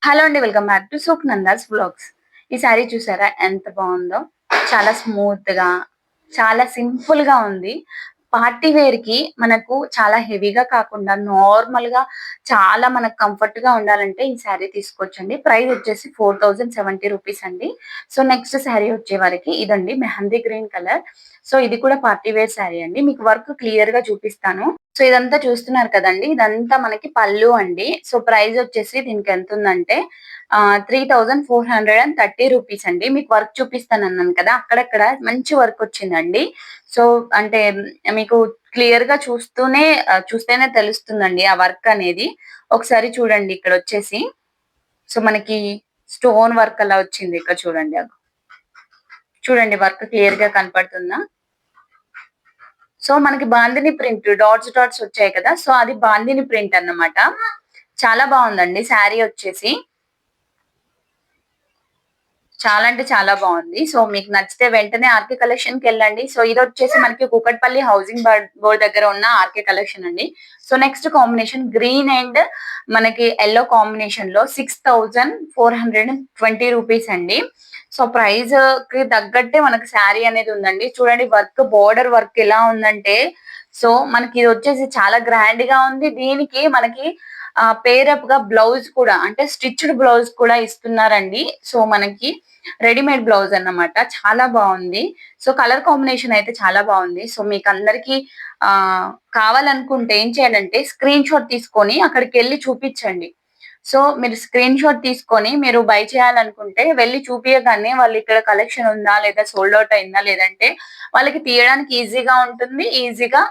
Hello అండి. Welcome back to Sukhnanda's vlogs. ఈ సారీ చూసారా ఎంత బావుందో? చాలా స్మూత్‌గా, చాలా సింపుల్‌గా ఉంది. పార్టీ వేర్‌కి మనకు చాలా హెవీగా కాకుండా నార్మల్‌గా చాలా మనకు కంఫర్ట్‌గా ఉండాలంటే ఈ సారీ తీసుకోవచ్చండి. ప్రైస్ వచ్చేసి 4070 రూపీస్ అండి. సో, నెక్స్ట్ సారీ వచ్చేవరకి ఇదండి మెహందీ గ్రీన్ కలర్. సో, ఇది కూడా పార్టీ వేర్ సారీ అండి. మీకు వర్క్ క్లియర్‌గా చూపిస్తాను. సో, ఇదంతా చూస్తున్నారు కదండీ! ఇదంతా మనకి పళ్ళు అండి. సో, ప్రైస్ వచ్చేసి దీనికి ఎంతుందంటే 3430 రూపీస్ అండి. మీకు వర్క్ చూపిస్తానన్నాను కదా! అక్కడక్కడ మంచి వర్క్ వచ్చిందండి. సో, అంటే మీకు క్లియర్‌గా చూస్తేనే తెలుస్తుందండి ఆ వర్క్ అనేది. ఒకసారి చూడండి ఇక్కడొచ్చేసి. సో, మనకి స్టోన్ వర్క్ అలా వచ్చింది. ఇక్కడ చూడండి. చూడండి వర్క్ క్లియర్‌గా కనపడుతుందా? సో, మనకి బాందిని ప్రింట్ డాట్స్ డాట్స్ వచ్చాయి కదా! సో, అది బాందిని ప్రింట్ అన్నమాట. చాలా బావుందండి శారీ వచ్చేసి. చాలా అంటే చాలా బావుంది. సో, మీకు నచ్చితే వెంటనే ఆర్‌కే కలెక్షన్‌కెళ్ళండి. సో, ఇదొచ్చేసి మనకి కూకట్పల్లి హౌసింగ్ బోర్డ్ దగ్గర ఉన్న ఆర్‌కే కలెక్షన్ అండి. So, next combination green and మనకి యెల్లో కాంబినేషన్‌లో 6420 రూపీస్ అండి. సో, ప్రైజ్‌కి తగ్గట్టే మనకు శారీ అనేది ఉందండి. చూడండి వర్క్ బోర్డర్ వర్క్ ఎలా ఉందంటే, సో, మనకి ఇదొచ్చేసి చాలా గ్రాండ్‌గా ఉంది. దీనికి మనకి పేరప్‌గా బ్లౌజ్ కూడా అంటే స్టిచ్డ్ బ్లౌజ్ కూడా ఇస్తున్నారండి. సో, మనకి రెడీమేడ్ బ్లౌజ్ అన్నమాట. చాలా బావుంది. సో, కలర్ కాంబినేషన్ అయితే చాలా బావుంది. సో, మీకందరికి కావాలనుకుంటే ఏం చేయాలంటే స్క్రీన్ షాట్ తీసుకొని అక్కడికెళ్లి చూపిచ్చండి. సో, మీరు స్క్రీన్ షాట్ తీసుకొని మీరు బై చేయాలనుకుంటే వెళ్లి చూపియగానే వాళ్ళిక్కడ కలెక్షన్ ఉందా? లేదా సోల్డ్ ఔట్ అయిందా? లేదంటే వాళ్ళకి తీయడానికి ఈజీగా ఉంటుంది. ఈజీగా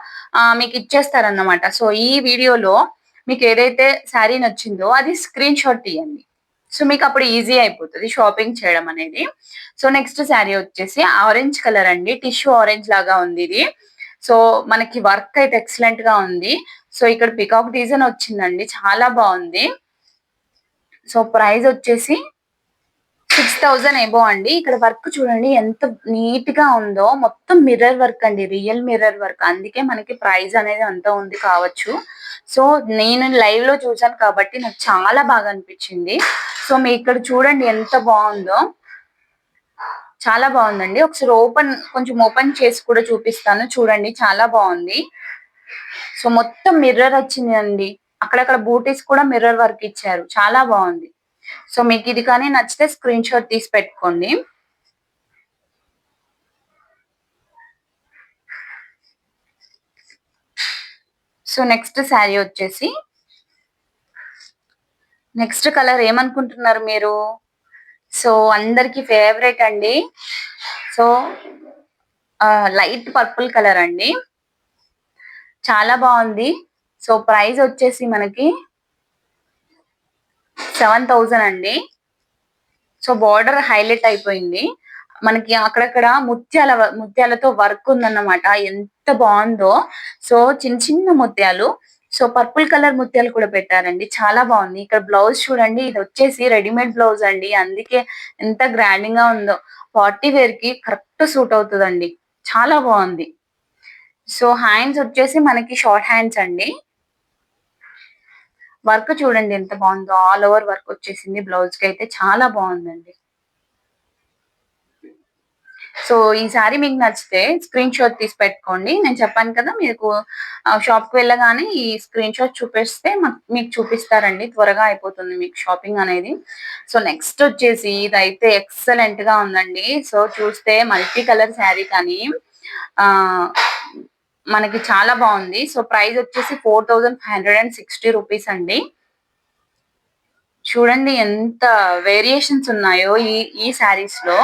మీకిచ్చేస్తారన్నమాట. సో, ఈ వీడియోలో మీకేదైతే శారీ నచ్చిందో అది స్క్రీన్ షాట్ తీయండి. సో, మీకప్పుడు ఈజీ అయిపోతది షాపింగ్ చేయడం అనేది. సో, నెక్స్ట్ శారీ వచ్చేసి ఆరెంజ్ కలర్ అండి. టిష్యూ ఆరెంజ్ లాగా ఉందిది. సో, మనకి వర్క్ అయితే ఎక్సలెంట్‌గా ఉంది. సో, ఇక్కడ పీకాక్ డిజైన్ వచ్చిందండి. చాలా బావుంది. సో, ప్రైజొచ్చేసి 6000 అబోవ్ అండి. ఇక్కడ వర్క్ చూడండి ఎంత నీట్‌గా ఉందో. మొత్తం మిర్రర్ వర్క్ అండి. Real mirror work. అందుకే మనకి ప్రైస్ అనేది అంత ఉంది కావచ్చు. సో, నేను లైవ్‌లో చూసాను కాబట్టి నాకు చాలా బాగా అనిపిచ్చింది. సో, మీరిక్కడ చూడండి ఎంత బావుందో. చాలా బావుందండి. ఒకసారి కొంచెం ఓపెన్ చేసి కూడా చూపిస్తాను. చూడండి చాలా బావుంది. సో, మొత్తం మిర్రర్ వచ్చిందండి. అక్కడక్కడ బూటీస్ కూడా మిర్రర్ వర్క్ ఇచ్చారు. చాలా బావుంది. సో, మీకిది కానీ నచ్చితే స్క్రీన్ షాట్ తీసి పెట్టుకోండి. సో, నెక్స్ట్ శారీ వచ్చేసి నెక్స్ట్ కలర్ ఏమనుకుంటున్నారు మీరు? సో, అందరికి ఫేవరెట్ అండి. సో, లైట్ పర్పుల్ కలర్ అండి. చాలా బావుంది. సో, ప్రైస్ వచ్చేసి మనకి 7000 అండి. సో, బోర్డర్ హైలైట్ అయిపోయింది. మనకి అక్కడక్కడ ముత్యాలతో వర్క్ ఉందన్నమాట. ఎంత బావుందో. సో, చిన్న చిన్న ముత్యాలు. సో, పర్పుల్ కలర్ ముత్యాలు కూడా పెట్టారండి. చాలా బావుంది. ఇక్కడ బ్లౌజ్ చూడండి. ఇదొచ్చేసి రెడీమేడ్ బ్లౌజ్ అండి. అందుకే ఎంత గ్రాండింగ్‌గా ఉందో. పార్టీ వేర్‌కి కరెక్ట్ సూట్ అవుతదండి. చాలా బావుంది. సో, హ్యాండ్స్ వచ్చేసి మనకి షార్ట్ హ్యాండ్స్ అండి. వర్క్ చూడండి ఎంత బావుందో. ఆల్ ఓవర్ వర్క్ వచ్చేసింది బ్లౌజ్‌కైతే చాలా బావుందండి. సో, ఈ సారీ మీకు నచ్చితే స్క్రీన్ షాట్ తీసి పెట్టుకోండి. నేను చెప్పాను కదా! మీకు షాప్‌కి వెళ్ళగానే ఈ స్క్రీన్ షాట్ చూపిస్తే మీకు చూపిస్తారండి. త్వరగా అయిపోతుంది మీకు షాపింగ్ అనేది. సో, నెక్స్ట్ వచ్చేసి ఇదైతే ఎక్సలెంట్‌గా ఉందండి. సో, చూస్తే మల్టీ కలర్ సారీ కానీ ఆహ్, మనకి చాలా బావుంది. సో, ప్రైస్ వచ్చేసి 4560 రూపీస్ అండి. చూడండి ఎంత వేరియేషన్స్ ఉన్నాయో ఈ సారీస్‌లో.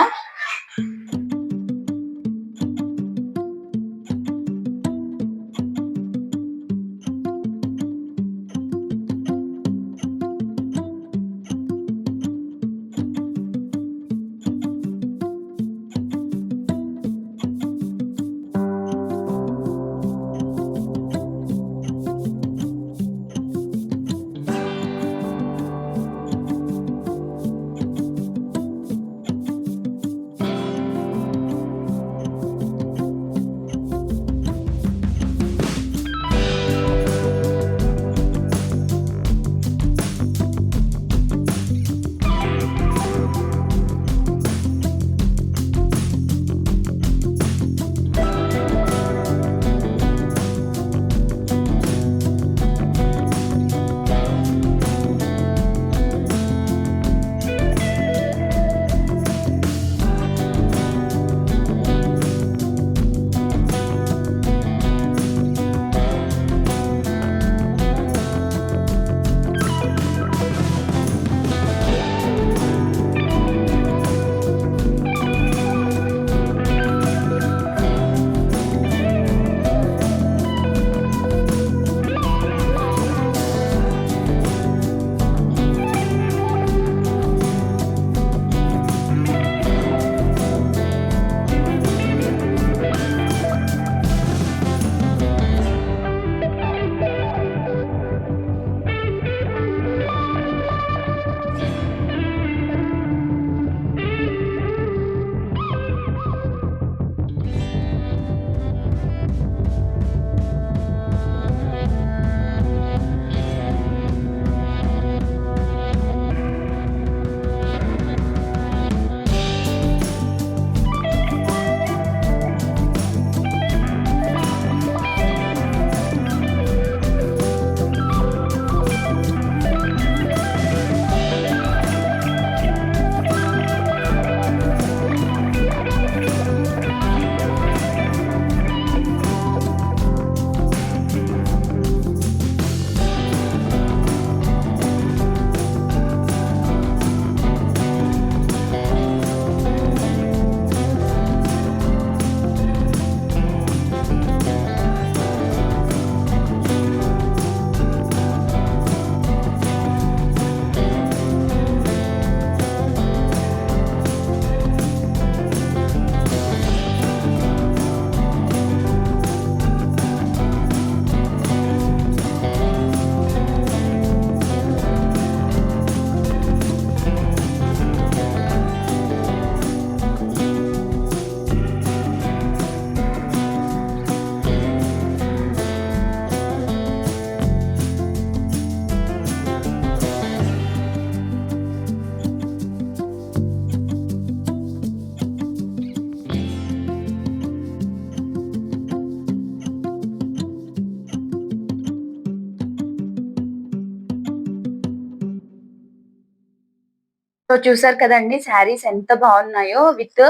సో చూసారు కదండీ శారీస్ ఎంత బాగున్నాయో విత్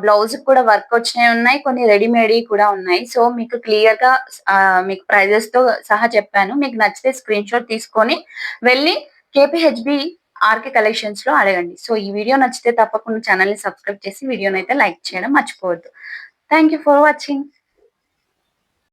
బ్లౌజ్ కూడా వర్క్ వచ్చినయి ఉన్నాయి. కొన్ని రెడీమేడ్‌యి కూడా ఉన్నాయి. సో మీకు క్లియర్‌గా మీకు ప్రైజెస్‌తో సహా చెప్పాను. మీకు నచ్చితే స్క్రీన్‌షాట్ తీసుకొని వెళ్లి కేపీహెచ్‌బీ ఆర్‌కే కలెక్షన్స్‌లో అడగండి. సో ఈ వీడియో నచ్చితే తప్పకుండా ఛానెల్‌ని సబ్స్క్రైబ్ చేసి వీడియోనైతే లైక్ చేయడం మర్చిపోవద్దు. Thank you for watching.